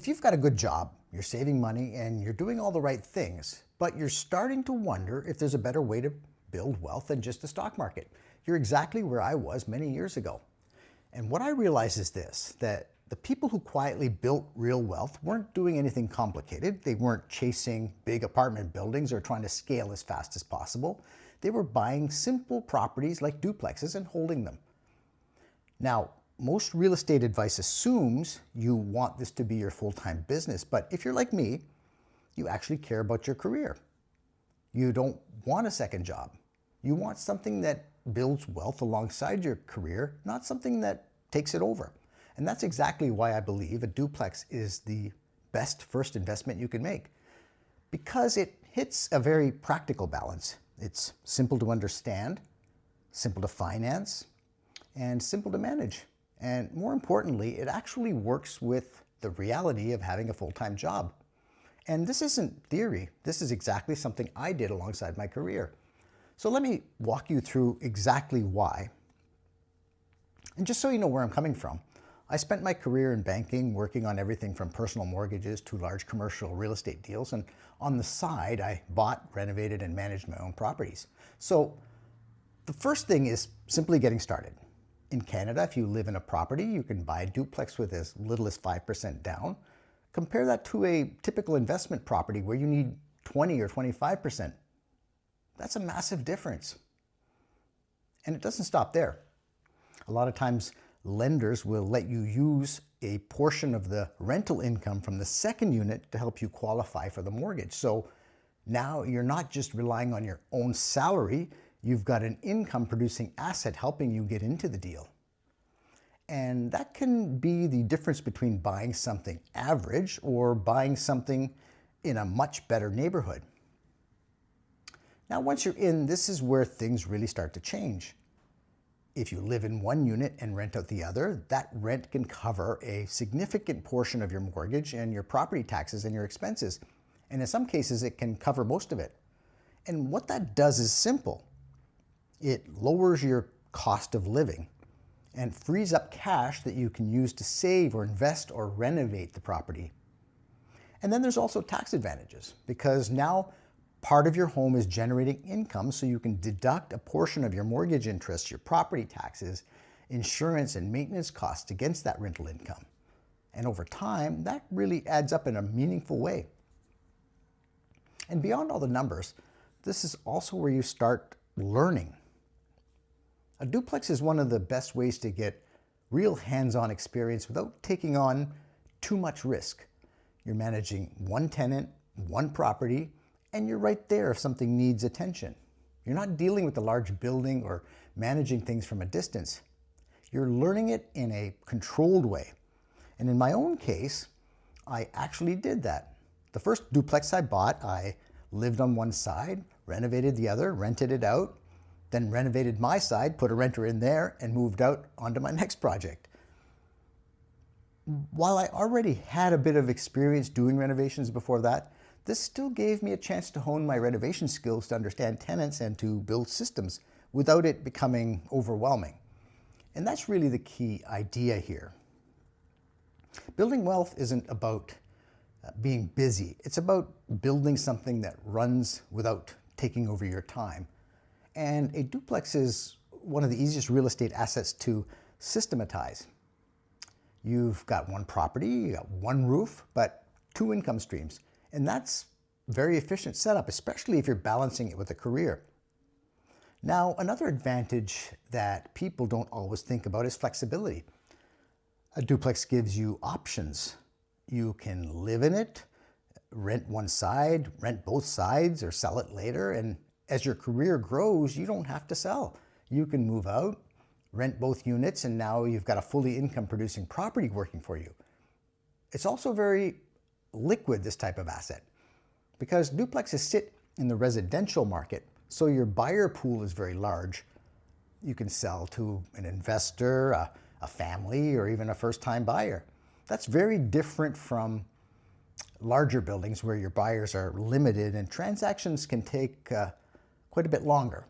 If you've got a good job, you're saving money and you're doing all the right things, but you're starting to wonder if there's a better way to build wealth than just the stock market, you're exactly where I was many years ago. And what I realize is this, that the people who quietly built real wealth weren't doing anything complicated. They weren't chasing big apartment buildings or trying to scale as fast as possible. They were buying simple properties like duplexes and holding them. Now, most real estate advice assumes you want this to be your full-time business, but if you're like me, you actually care about your career. You don't want a second job. You want something that builds wealth alongside your career, not something that takes it over. And that's exactly why I believe a duplex is the best first investment you can make, because it hits a very practical balance. It's simple to understand, simple to finance, and simple to manage. And more importantly, it actually works with the reality of having a full-time job. And this isn't theory. This is exactly something I did alongside my career. So let me walk you through exactly why. And just so you know where I'm coming from, I spent my career in banking, working on everything from personal mortgages to large commercial real estate deals. And on the side, I bought, renovated, and managed my own properties. So the first thing is simply getting started. In Canada, if you live in a property, you can buy a duplex with as little as 5% down. Compare that to a typical investment property where you need 20 or 25%. That's a massive difference. And it doesn't stop there. A lot of times, lenders will let you use a portion of the rental income from the second unit to help you qualify for the mortgage. So now you're not just relying on your own salary, you've got an income producing asset helping you get into the deal. And that can be the difference between buying something average or buying something in a much better neighborhood. Now, once you're in, this is where things really start to change. If you live in one unit and rent out the other, that rent can cover a significant portion of your mortgage and your property taxes and your expenses. And in some cases, it can cover most of it. And what that does is simple. It lowers your cost of living and frees up cash that you can use to save or invest or renovate the property. And then there's also tax advantages, because now part of your home is generating income, so you can deduct a portion of your mortgage interest, your property taxes, insurance, and maintenance costs against that rental income. And over time, that really adds up in a meaningful way. And beyond all the numbers, this is also where you start learning. A duplex is one of the best ways to get real hands-on experience without taking on too much risk. You're managing one tenant, one property, and you're right there if something needs attention. You're not dealing with a large building or managing things from a distance. You're learning it in a controlled way. And in my own case, I actually did that. The first duplex I bought, I lived on one side, renovated the other, rented it out, then renovated my side, put a renter in there, and moved out onto my next project. While I already had a bit of experience doing renovations before that, this still gave me a chance to hone my renovation skills to understand tenants and to build systems without it becoming overwhelming. And that's really the key idea here. Building wealth isn't about being busy. It's about building something that runs without taking over your time. And a duplex is one of the easiest real estate assets to systematize. You've got one property, you got one roof, but two income streams. And that's a very efficient setup, especially if you're balancing it with a career. Now, another advantage that people don't always think about is flexibility. A duplex gives you options. You can live in it, rent one side, rent both sides, or sell it later. And as your career grows, you don't have to sell. You can move out, rent both units, and now you've got a fully income-producing property working for you. It's also very liquid, this type of asset, because duplexes sit in the residential market, so your buyer pool is very large. You can sell to an investor, a family, or even a first-time buyer. That's very different from larger buildings where your buyers are limited and transactions can take quite a bit longer.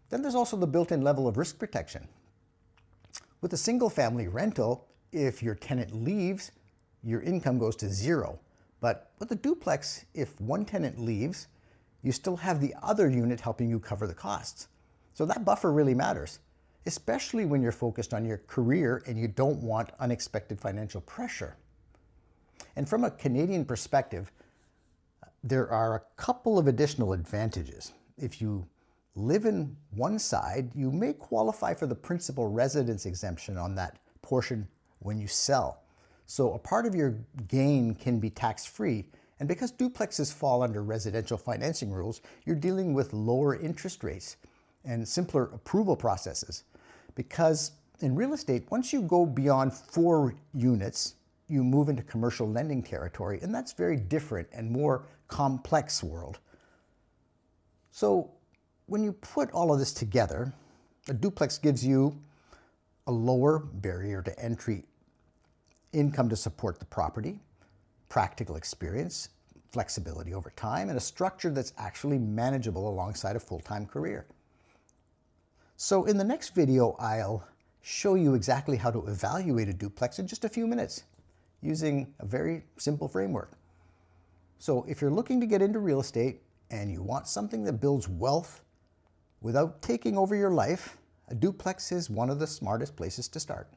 Then there's also the built-in level of risk protection. With a single-family rental, if your tenant leaves, your income goes to zero. But with a duplex, if one tenant leaves, you still have the other unit helping you cover the costs. So that buffer really matters, especially when you're focused on your career and you don't want unexpected financial pressure. And from a Canadian perspective, there are a couple of additional advantages. If you live in one side, you may qualify for the principal residence exemption on that portion when you sell. So a part of your gain can be tax-free. And because duplexes fall under residential financing rules, you're dealing with lower interest rates and simpler approval processes. Because in real estate, once you go beyond 4 units, you move into commercial lending territory, and that's very different and more complex world. So when you put all of this together, a duplex gives you a lower barrier to entry, income to support the property, practical experience, flexibility over time, and a structure that's actually manageable alongside a full-time career. So in the next video, I'll show you exactly how to evaluate a duplex in just a few minutes using a very simple framework. So if you're looking to get into real estate and you want something that builds wealth without taking over your life, a duplex is one of the smartest places to start.